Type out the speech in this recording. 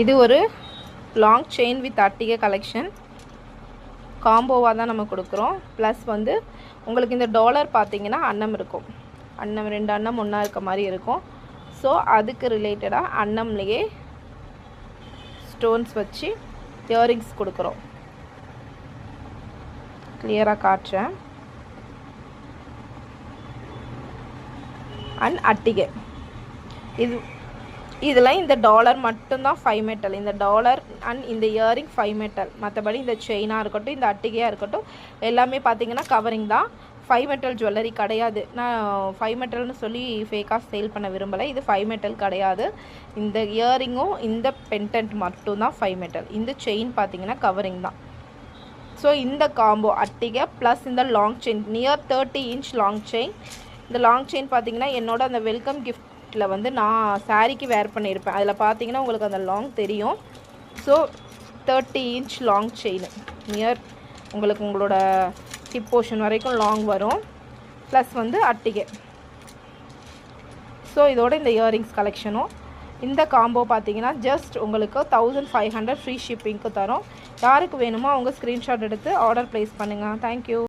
இது ஒரு long chain with அட்டிகை collection. காம்போவாக தான் நம்ம கொடுக்குறோம். ப்ளஸ் வந்து உங்களுக்கு இந்த டாலர் பார்த்தீங்கன்னா அன்னம் இருக்கும். அன்னம் 2 அன்னம் ஒன்றா இருக்க மாதிரி இருக்கும். ஸோ அதுக்கு ரிலேட்டடாக அன்னம்லேயே ஸ்டோன்ஸ் வச்சு இயரிங்ஸ் கொடுக்குறோம். கிளியராக காட்டுறேன். அண்ட் அட்டிகை இதில் இந்த டாலர் மட்டும்தான் 5 மெட்டல். இந்த டாலர் அண்ட் இந்த இயரிங் 5 மெட்டல். மற்றபடி இந்த செயினாக இருக்கட்டும், இந்த அட்டிகையாக இருக்கட்டும், எல்லாமே பார்த்தீங்கன்னா கவரிங் தான். 5 மெட்டல் ஜுவல்லரி கிடையாது. நான் 5 மெட்டல்னு சொல்லி ஃபேக்காக சேல் பண்ண விரும்பலை. இது 5 மெட்டல் கிடையாது. இந்த இயரிங்கும் இந்த பென்டென்ட் மட்டும்தான் 5 மெட்டல். இந்த செயின் பார்த்தீங்கன்னா கவரிங் தான். ஸோ இந்த காம்போ அட்டிகை ப்ளஸ் இந்த long chain, near 30 inch long chain. இந்த லாங் செயின் பார்த்தீங்கன்னா என்னோட அந்த வெல்கம் கிஃப்ட்டில் வந்து நான் சாரீக்கு வேர் பண்ணியிருப்பேன். அதில் பார்த்தீங்கன்னா உங்களுக்கு அந்த லாங் தெரியும். So 30 inch long chain near உங்களுக்கு உங்களோட ஹிப் போர்ஷன் வரைக்கும் லாங் வரும். ப்ளஸ் வந்து அட்டிகை. ஸோ இதோட இந்த இயரிங்ஸ் கலெக்ஷனும் இந்த காம்போ பார்த்தீங்கன்னா ஜஸ்ட் உங்களுக்கு 1500 ஃப்ரீ ஷிப்பிங்க்கு தரோம். யாருக்கு வேணுமோ அவங்க ஸ்க்ரீன்ஷாட் எடுத்து ஆர்டர் ப்ளேஸ் பண்ணுங்கள். தேங்க்யூ.